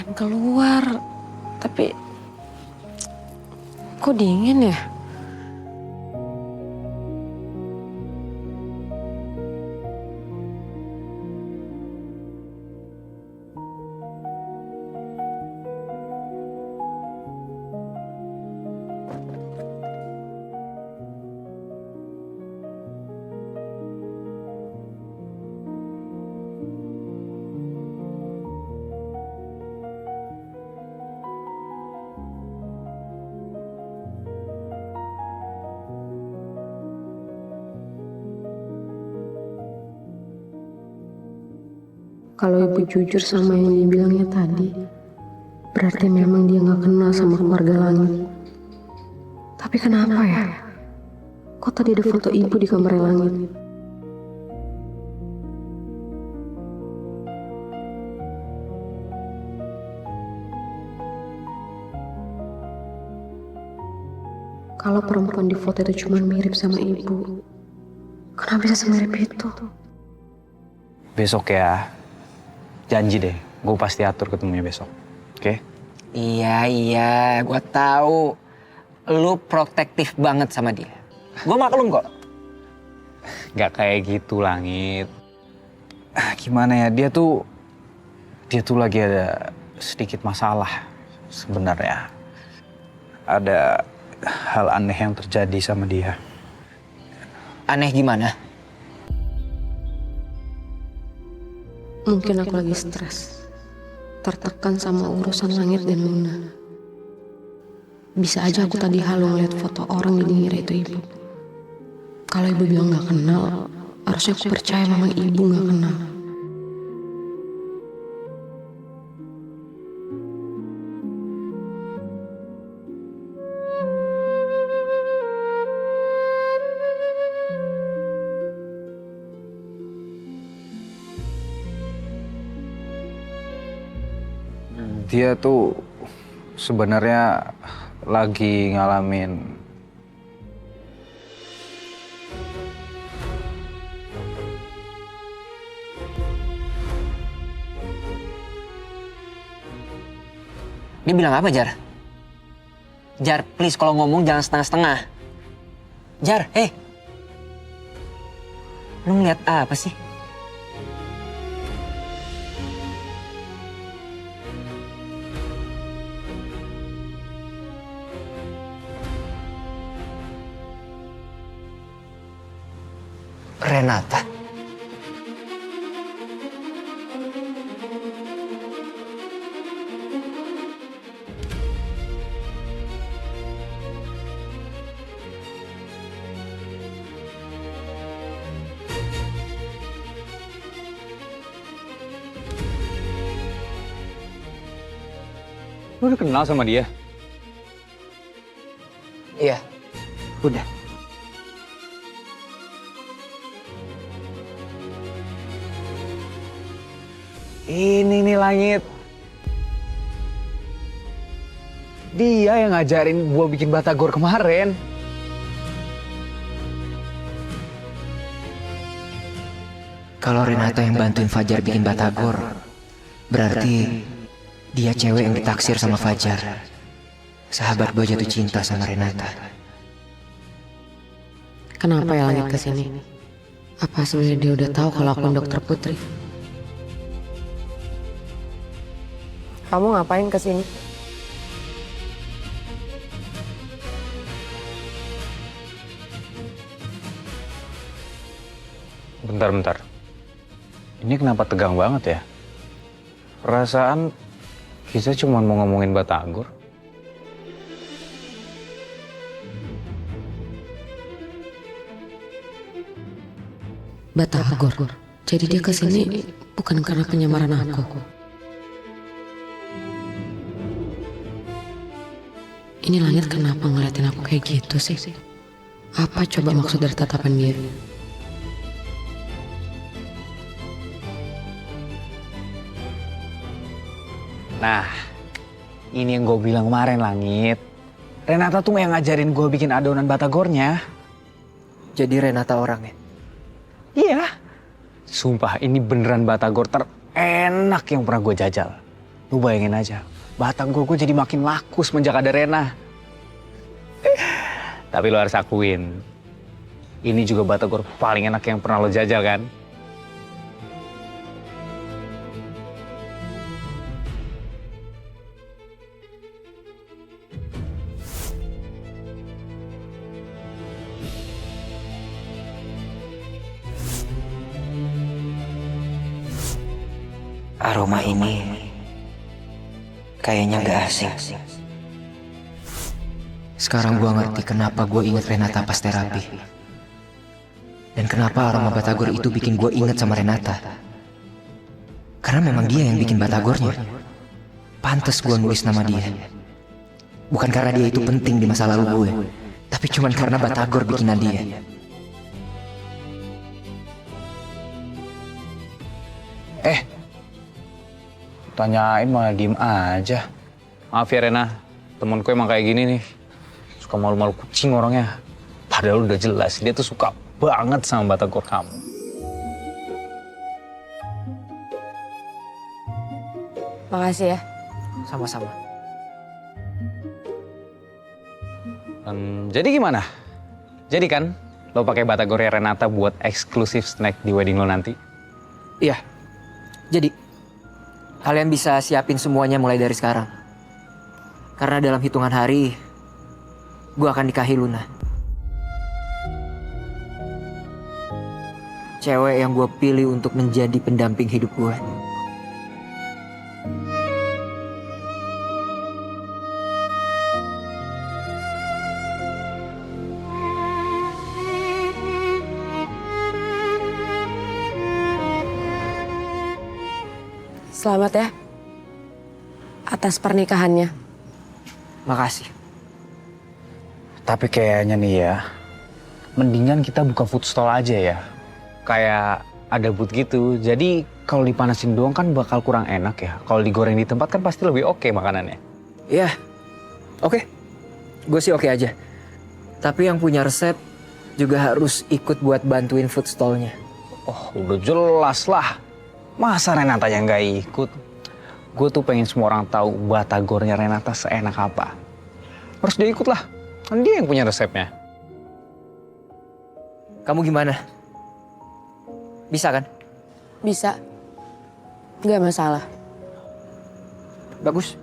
pengen keluar, tapi kok dingin ya? Kalau ibu jujur sama yang dibilangnya tadi, berarti memang dia gak kenal sama keluarga Langit. Tapi kenapa ya? Kok tadi ada foto ibu di kamar Langit? Kalau perempuan di foto itu cuma mirip sama ibu, kenapa bisa semirip itu? Besok ya, janji deh, gue pasti atur ketemunya besok, oke? Iya, gue tahu. Lu protektif banget sama dia. Gue maklum kok. Gak kayak gitu, Langit. Gimana ya, dia tuh lagi ada sedikit masalah sebenarnya. Ada hal aneh yang terjadi sama dia. Aneh gimana? Mungkin aku lagi stres, tertekan sama urusan Langit dan Luna. Bisa aja aku tadi halu ngeliat foto orang jadi ngira itu ibu. Kalau ibu bilang gak kenal, harusnya aku percaya memang ibu gak kenal. Dia tuh sebenarnya lagi ngalamin Dia bilang apa, Jar? Jar, please kalau ngomong jangan setengah-setengah. Jar, lu ngeliat apa sih? Renata. Lu udah kenal sama dia? Iya. Udah. Ini nih Langit. Dia yang ngajarin gua bikin batagor kemarin. Kalau Renata yang bantuin Fajar bikin batagor, berarti dia cewek yang ditaksir sama Fajar. Sahabat gue jatuh cinta sama Renata. Kenapa ya Langit kesini? Apa sebenarnya dia udah tahu kalau aku dokter Putri? Kamu ngapain kesini? Bentar. Ini kenapa tegang banget ya? Perasaan kita cuma mau ngomongin batagor. Batagor. Jadi dia kesini bukan karena penyamaran aku. Ini Langit kenapa ngeliatin aku kayak gitu sih? Apa coba maksud dari tatapan dia? Nah, ini yang gue bilang kemarin Langit. Renata tuh yang ngajarin gue bikin adonan batagornya. Jadi Renata orangnya? Iya. Sumpah ini beneran batagor terenak yang pernah gue jajal. Lu bayangin aja, Batagor gue jadi makin laku semenjak ada Rena. Tapi lo harus akuin, ini juga Batagor paling enak yang pernah lo jajal kan? Aroma ini kayaknya gak asing. Sekarang gua ngerti kenapa gua inget Renata pas terapi. Dan kenapa aroma Batagor itu bikin gua inget sama Renata. Karena memang dia yang bikin Batagornya. Pantes gua nulis nama dia. Bukan karena dia itu penting di masa lalu gue, tapi cuman karena Batagor bikinan dia. Tanyain malah diem aja. Maaf ya Rena, temenku emang kayak gini nih. Suka malu-malu kucing orangnya. Padahal udah jelas dia tuh suka banget sama Batagor kamu. Makasih ya. Sama-sama. Jadi gimana? Jadi kan lo pakai Batagornya Renata buat eksklusif snack di wedding lo nanti? Iya. Jadi kalian bisa siapin semuanya mulai dari sekarang. Karena dalam hitungan hari, gue akan nikahi Luna. Cewek yang gue pilih untuk menjadi pendamping hidup gue. Selamat ya atas pernikahannya. Makasih. Tapi kayaknya nih ya, mendingan kita buka food stall aja ya. Kayak ada booth gitu, jadi kalau dipanasin doang kan bakal kurang enak ya. Kalau digoreng di tempat kan pasti lebih oke makanannya. Iya. Oke. Gue sih oke aja. Tapi yang punya resep juga harus ikut buat bantuin food stallnya. Oh udah jelas lah. Masa Renata yang gak ikut? Gue tuh pengen semua orang tahu Batagornya Renata seenak apa. Harus dia ikut lah, kan dia yang punya resepnya. Kamu gimana? Bisa kan? Bisa. Nggak masalah. Bagus.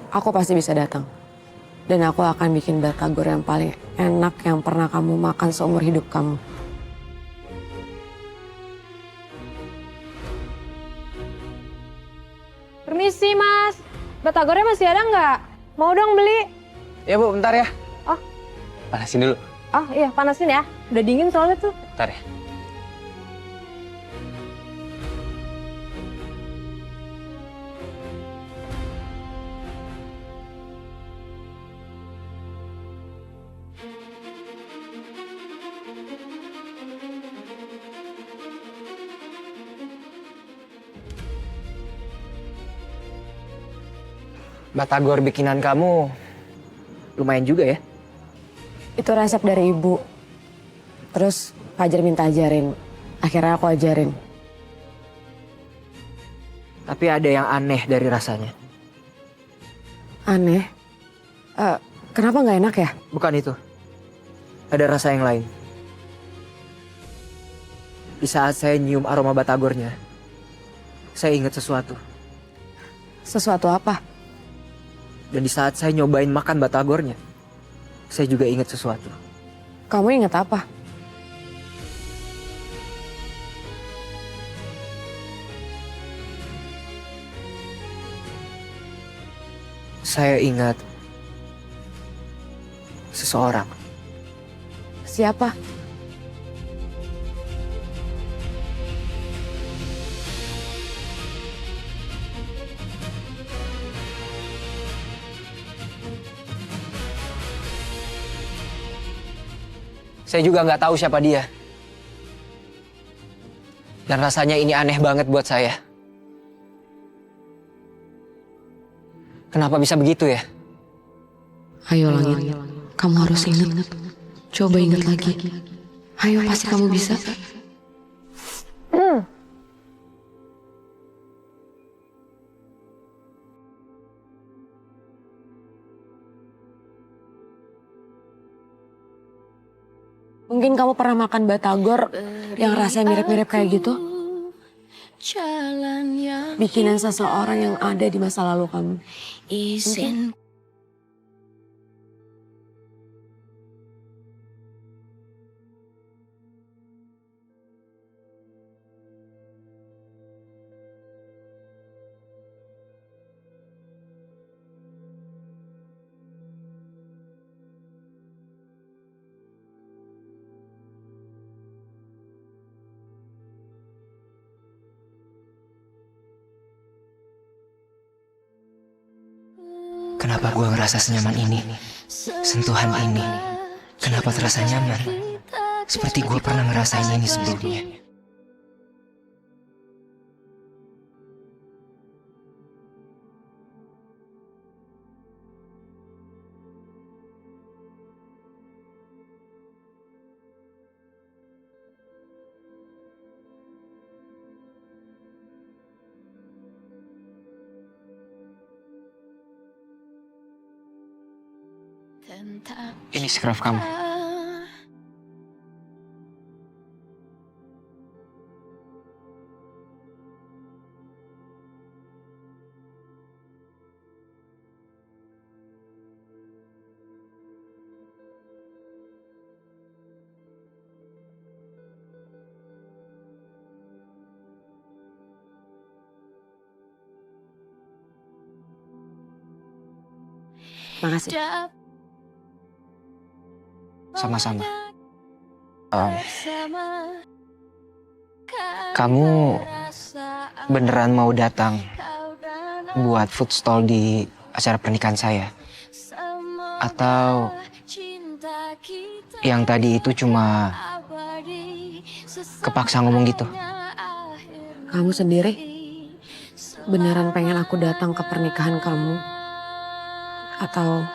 Aku pasti bisa datang. Dan aku akan bikin Batagor yang paling enak yang pernah kamu makan seumur hidup kamu. Permisi mas, Batagornya masih ada nggak? Mau dong beli? Ya Bu, bentar ya. Oh. Panasin dulu. Oh iya panasin ya, udah dingin soalnya tuh. Bentar ya. Batagor bikinan kamu lumayan juga ya. Itu resep dari ibu. Terus Fajar minta ajarin. Akhirnya aku ajarin. Tapi ada yang aneh dari rasanya. Aneh. Kenapa nggak enak ya? Bukan itu. Ada rasa yang lain. Di saat saya nyium aroma Batagornya, saya ingat sesuatu. Sesuatu apa? Dan di saat saya nyobain makan Batagornya, saya juga ingat sesuatu. Kamu ingat apa? Saya ingat seseorang. Siapa? Saya juga nggak tahu siapa dia. Dan rasanya ini aneh banget buat saya. Kenapa bisa begitu ya? Ayo Langit, kamu harus ingat. Coba ingat lagi. Ayo, pasti kamu bisa. Mungkin kamu pernah makan batagor yang rasanya mirip-mirip kayak gitu? Bikinan seseorang yang ada di masa lalu kamu. Mungkin. Kenapa gue ngerasa senyaman ini? Sentuhan ini. Kenapa terasa nyaman? Seperti gue pernah ngerasain ini sebelumnya. Ini scarf kamu. Makasih. Sama-sama. Kamu beneran mau datang buat food stall di acara pernikahan saya? Atau yang tadi itu cuma kepaksa ngomong gitu? Kamu sendiri beneran pengen aku datang ke pernikahan kamu? Atau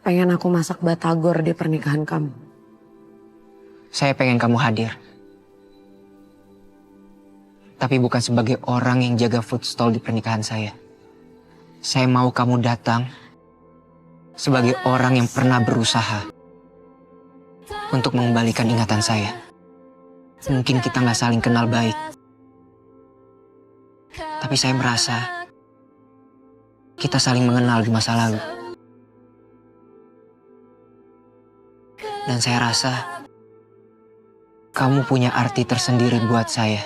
pengen aku masak batagor di pernikahan kamu? Saya pengen kamu hadir. Tapi bukan sebagai orang yang jaga food stall di pernikahan saya. Saya mau kamu datang sebagai orang yang pernah berusaha untuk mengembalikan ingatan saya. Mungkin kita nggak saling kenal baik. Tapi saya merasa kita saling mengenal di masa lalu. Dan saya rasa kamu punya arti tersendiri buat saya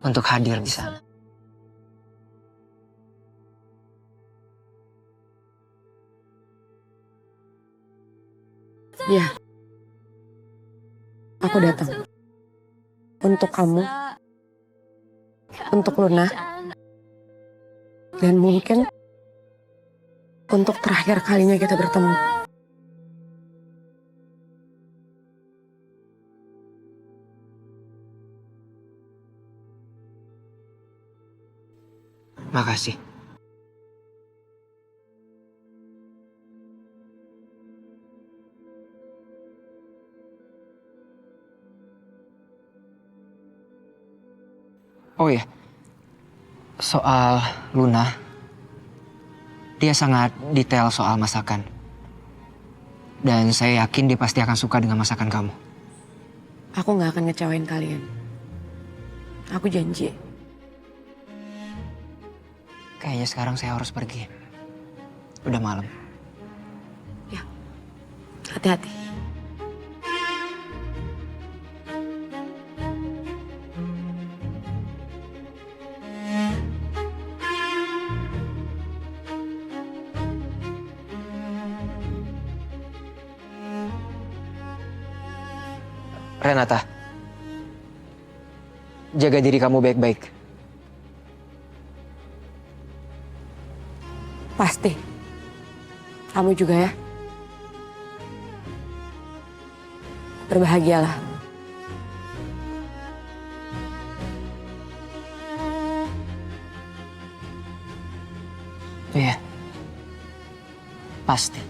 untuk hadir di sana. Ya, aku datang. Untuk kamu, untuk Luna, dan mungkin untuk terakhir kalinya kita bertemu. Makasih. Oh ya, soal Luna, dia sangat detail soal masakan. Dan saya yakin dia pasti akan suka dengan masakan kamu. Aku gak akan ngecewain kalian. Aku janji. Kayaknya sekarang saya harus pergi. Udah malam. Ya, hati-hati. Renata, jaga diri kamu baik-baik. Pasti. Kamu juga ya. Berbahagialah. Iya. Pasti.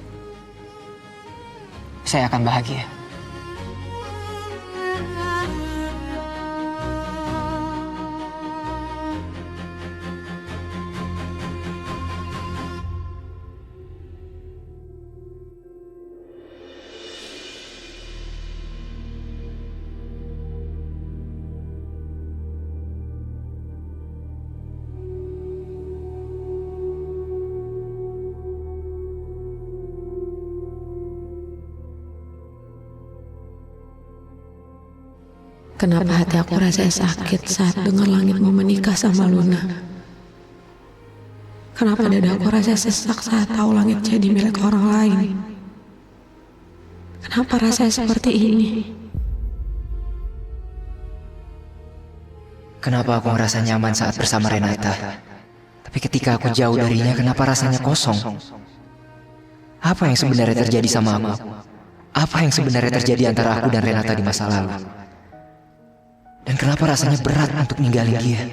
Saya akan bahagia. Kenapa hati aku rasanya sakit saat dengar langit mau menikah sama Luna? Kenapa dada aku rasanya sesak saat tahu langit jadi milik orang lain? Kenapa rasanya seperti ini? Kenapa aku merasa nyaman saat bersama Renata? Tapi ketika aku jauh darinya, kenapa rasanya kosong? Apa yang sebenarnya terjadi sama aku? Apa yang sebenarnya terjadi antara aku dan Renata di masa lalu? Dan kenapa rasanya berat untuk ninggalin dia?